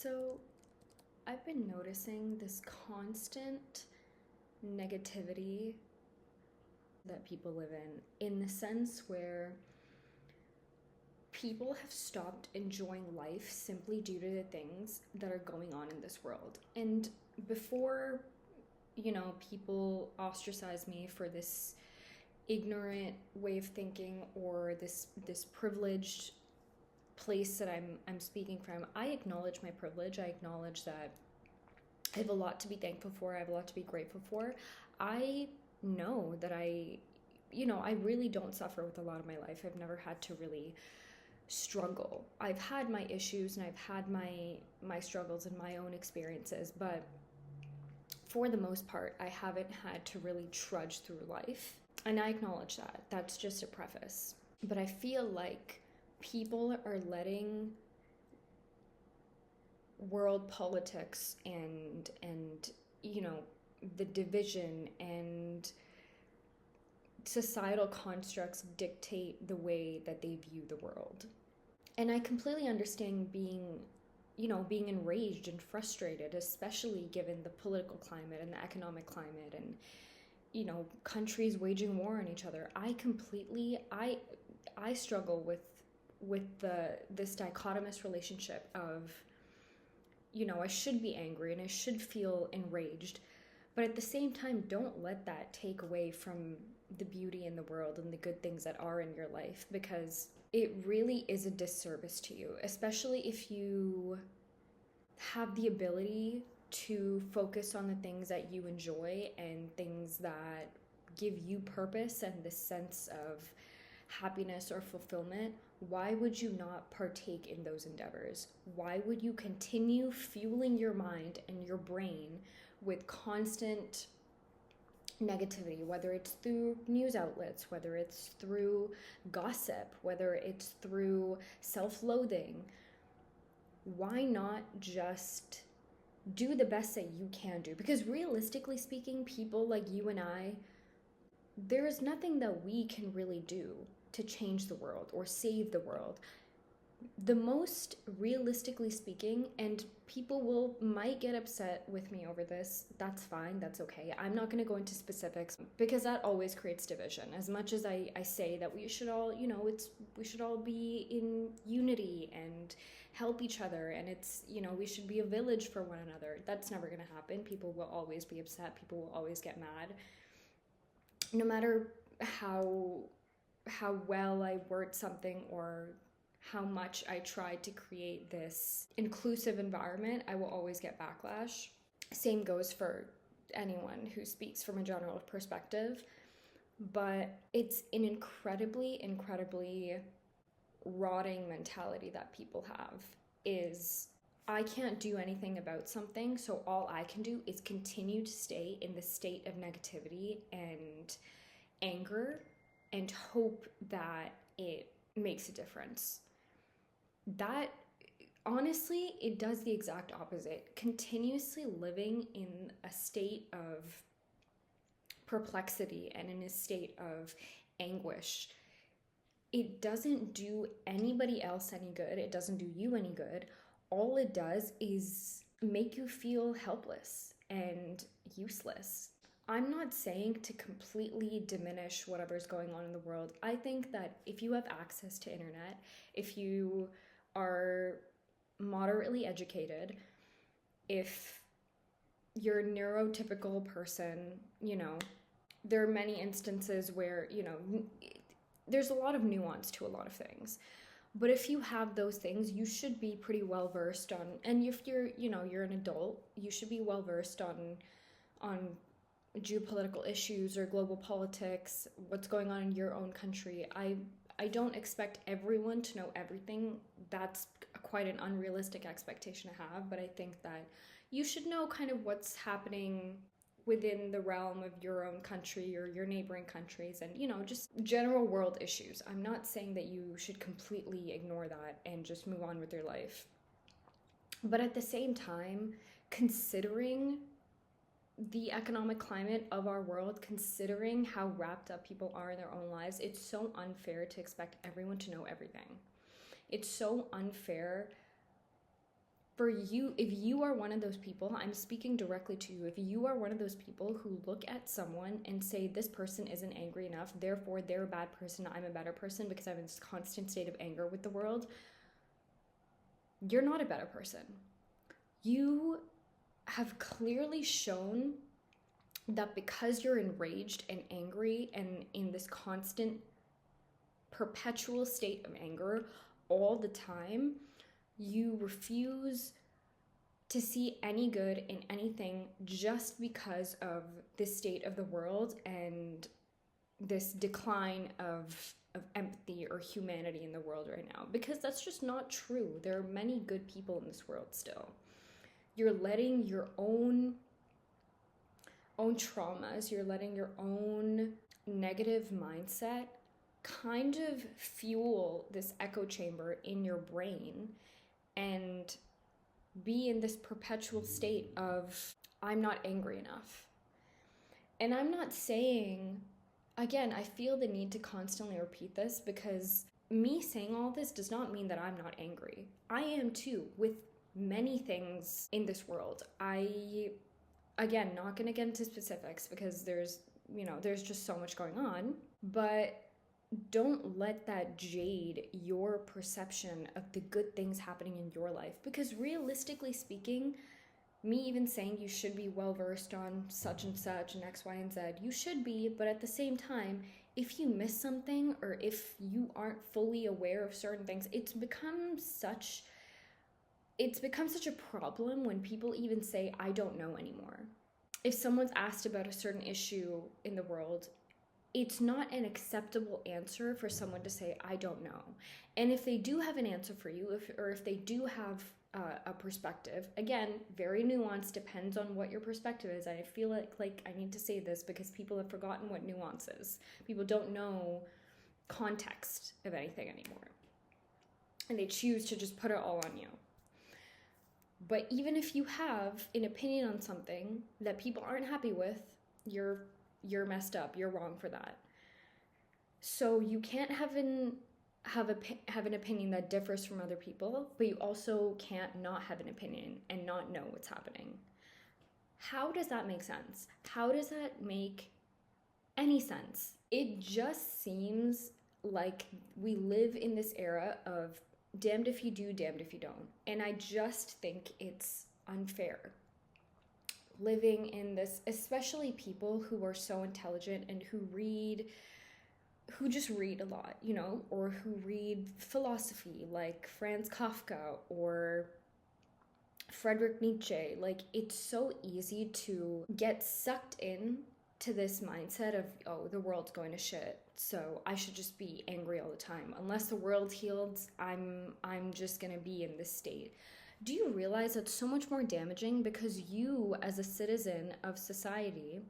So, I've been noticing this constant negativity that people live in the sense where people have stopped enjoying life simply due to the things that are going on in this world. And before, people ostracize me for this ignorant way of thinking or this privileged place that I'm speaking from, I acknowledge my privilege. I acknowledge that I have a lot to be thankful for. I have a lot to be grateful for. I know that I really don't suffer with a lot of my life. I've never had to really struggle. I've had my issues and I've had my struggles and my own experiences, but for the most part, I haven't had to really trudge through life. And I acknowledge that. That's just a preface. But I feel like people are letting world politics and the division and societal constructs dictate the way that they view the world. And I completely understand being enraged and frustrated, especially given the political climate and the economic climate and countries waging war on each other. I struggle with this dichotomous relationship of I should be angry and I should feel enraged, but at the same time, don't let that take away from the beauty in the world and the good things that are in your life, because it really is a disservice to you, especially if you have the ability to focus on the things that you enjoy and things that give you purpose and the sense of happiness or fulfillment. Why would you not partake in those endeavors? Why would you continue fueling your mind and your brain with constant negativity, whether it's through news outlets, whether it's through gossip, whether it's through self-loathing? Why not just do the best that you can do? Because realistically speaking, people like you and I, there is nothing that we can really do to change the world or save the world. The most realistically speaking, and people might get upset with me over this, that's fine, that's okay. I'm not going to go into specifics because that always creates division. As much as I say that we should all, we should all be in unity and help each other, and it's, we should be a village for one another. That's never going to happen. People will always be upset. People will always get mad. No matter how well I word something or how much I try to create this inclusive environment, I will always get backlash. Same goes for anyone who speaks from a general perspective. But it's an incredibly, incredibly rotting mentality that people have, is I can't do anything about something, so all I can do is continue to stay in the state of negativity and anger and hope that it makes a difference. That, honestly, it does the exact opposite. Continuously living in a state of perplexity and in a state of anguish, it doesn't do anybody else any good. It doesn't do you any good. All it does is make you feel helpless and useless. I'm not saying to completely diminish whatever's going on in the world. I think that if you have access to internet, if you are moderately educated, if you're a neurotypical person, there are many instances where, there's a lot of nuance to a lot of things. But if you have those things, you should be pretty well versed on, and if you're an adult, you should be well versed on geopolitical issues or global politics, what's going on in your own country. I don't expect everyone to know everything. That's quite an unrealistic expectation to have, but I think that you should know kind of what's happening within the realm of your own country or your neighboring countries and, just general world issues. I'm not saying that you should completely ignore that and just move on with your life. But at the same time, considering the economic climate of our world, considering how wrapped up people are in their own lives, it's so unfair to expect everyone to know everything. It's so unfair For you, if you are one of those people, I'm speaking directly to you. If you are one of those people who look at someone and say, this person isn't angry enough, therefore they're a bad person, I'm a better person because I'm in this constant state of anger with the world, you're not a better person. You have clearly shown that because you're enraged and angry and in this constant, perpetual state of anger all the time, you refuse to see any good in anything just because of this state of the world and this decline of empathy or humanity in the world right now. Because that's just not true. There are many good people in this world still. You're letting your own traumas, you're letting your own negative mindset kind of fuel this echo chamber in your brain and be in this perpetual state of, I'm not angry enough. And I'm not saying, again, I feel the need to constantly repeat this because me saying all this does not mean that I'm not angry. I am too, with many things in this world. Again, not gonna get into specifics because there's just so much going on, but don't let that jade your perception of the good things happening in your life. Because realistically speaking, me even saying you should be well versed on such and such and X, Y, and Z, you should be, but at the same time, if you miss something or if you aren't fully aware of certain things, it's become such a problem when people even say, I don't know anymore. If someone's asked about a certain issue in the world, it's not an acceptable answer for someone to say, I don't know. And if they do have an answer for you, if they do have a perspective, again, very nuanced, depends on what your perspective is. I feel like I need to say this because people have forgotten what nuance is. People don't know context of anything anymore. And they choose to just put it all on you. But even if you have an opinion on something that people aren't happy with, you're messed up. You're wrong for that. So you can't have an opinion that differs from other people, but you also can't not have an opinion and not know what's happening. How does that make sense? How does that make any sense? It just seems like we live in this era of damned if you do, damned if you don't. And I just think it's unfair. Living in this, especially people who are so intelligent and who just read a lot, or who read philosophy like Franz Kafka or Friedrich Nietzsche. Like, it's so easy to get sucked in to this mindset of, oh, the world's going to shit, so I should just be angry all the time. Unless the world heals, I'm just gonna be in this state. Do you realize that's so much more damaging because you, as a citizen of society,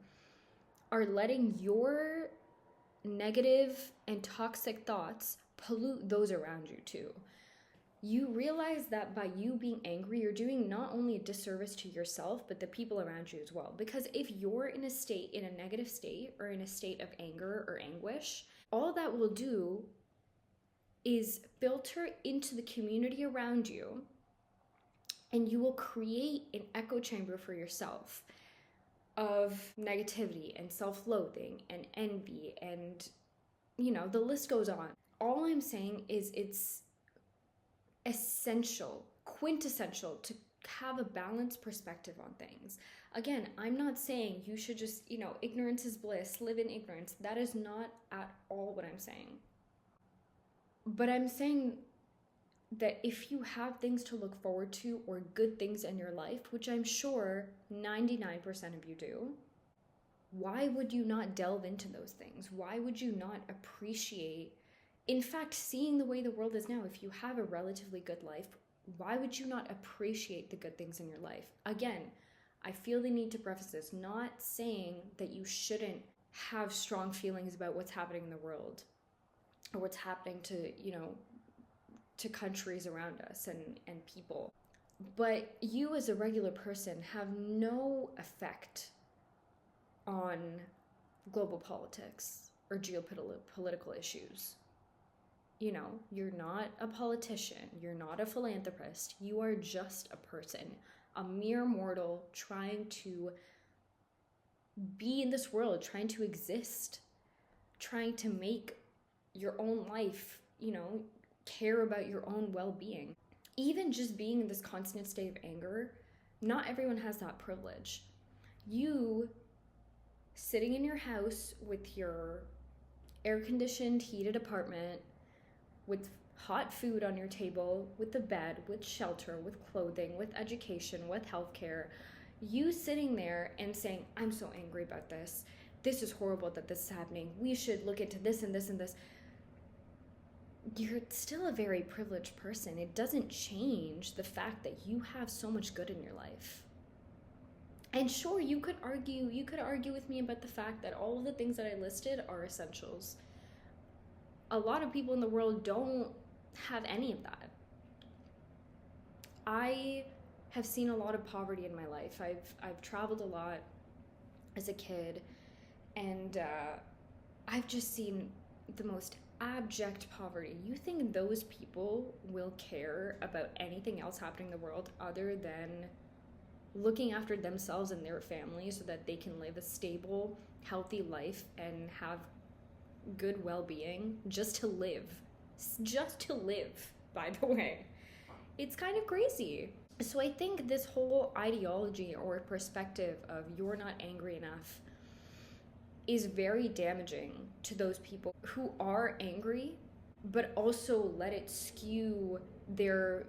are letting your negative and toxic thoughts pollute those around you too? You realize that by you being angry, you're doing not only a disservice to yourself, but the people around you as well. Because if you're in a negative state, or in a state of anger or anguish, all that will do is filter into the community around you, and you will create an echo chamber for yourself of negativity and self-loathing and envy, and the list goes on. All I'm saying is it's essential, quintessential, to have a balanced perspective on things. Again, I'm not saying you should just, ignorance is bliss, live in ignorance. That is not at all what I'm saying. But I'm saying that if you have things to look forward to or good things in your life, which I'm sure 99% of you do, why would you not delve into those things? Why would you not appreciate, in fact, seeing the way the world is now? If you have a relatively good life, why would you not appreciate the good things in your life? Again, I feel the need to preface this, not saying that you shouldn't have strong feelings about what's happening in the world or what's happening to, to countries around us and people. But you as a regular person have no effect on global politics or geopolitical issues. You're not a politician, you're not a philanthropist, you are just a person, a mere mortal trying to be in this world, trying to exist, trying to make your own life, care about your own well-being. Even just being in this constant state of anger, not everyone has that privilege. You sitting in your house with your air-conditioned, heated apartment, with hot food on your table, with a bed, with shelter, with clothing, with education, with healthcare, you sitting there and saying, I'm so angry about this. This is horrible that this is happening. We should look into this and this and this. You're still a very privileged person. It doesn't change the fact that you have so much good in your life. And sure, you could argue with me about the fact that all of the things that I listed are essentials. A lot of people in the world don't have any of that. I have seen a lot of poverty in my life. I've traveled a lot as a kid, and I've just seen the most abject poverty. You think those people will care about anything else happening in the world other than looking after themselves and their family so that they can live a stable, healthy life and have good well-being just to live, by the way? It's kind of crazy. So I think this whole ideology or perspective of you're not angry enough is very damaging to those people who are angry, but also let it skew their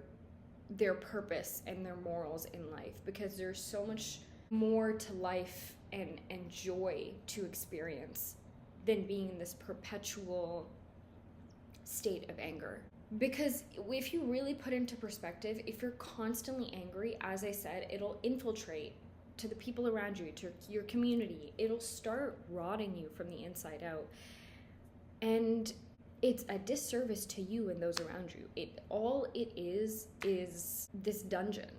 purpose and their morals in life, because there's so much more to life and joy to experience than being in this perpetual state of anger. Because if you really put into perspective, if you're constantly angry, as I said, it'll infiltrate to the people around you, to your community. It'll start rotting you from the inside out. And it's a disservice to you and those around you. All it is this dungeon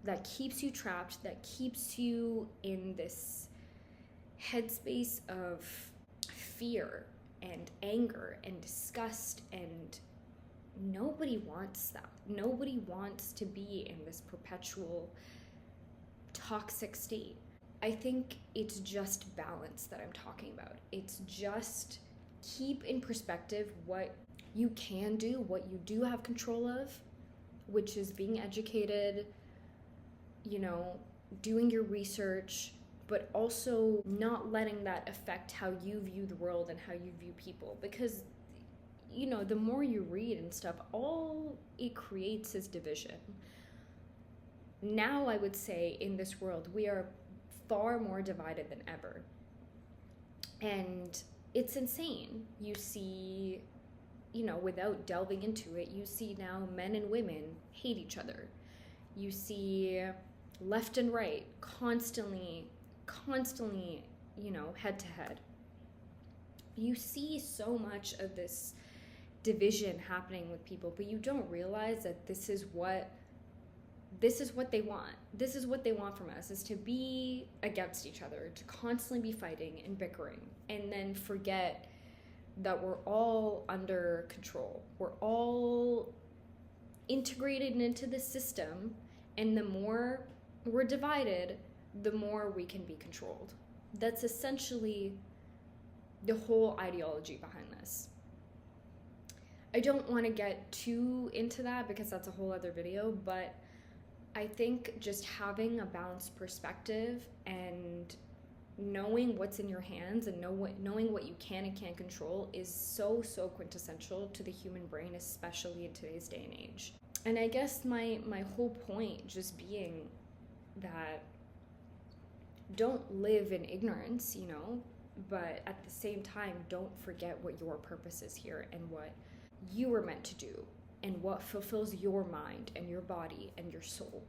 that keeps you trapped, that keeps you in this headspace of fear and anger and disgust, and nobody wants that. Nobody wants to be in this perpetual toxic state. I think it's just balance that I'm talking about. It's just keep in perspective what you can do, what you do have control of, which is being educated, doing your research, but also not letting that affect how you view the world and how you view people. Because, the more you read and stuff, all it creates is division. Now, I would say in this world, we are far more divided than ever. And it's insane. You see, without delving into it, you see now men and women hate each other. You see left and right constantly, head to head. You see so much of this division happening with people, but you don't realize that this is what they want. This is what they want from us, is to be against each other, to constantly be fighting and bickering, and then forget that we're all under control. We're all integrated into the system, and the more we're divided, the more we can be controlled. That's essentially the whole ideology behind this. I don't want to get too into that because that's a whole other video, but I think just having a balanced perspective and knowing what's in your hands and knowing what you can and can't control is so quintessential to the human brain, especially in today's day and age. And I guess my whole point just being that don't live in ignorance, but at the same time, don't forget what your purpose is here and what you were meant to do and what fulfills your mind and your body and your soul.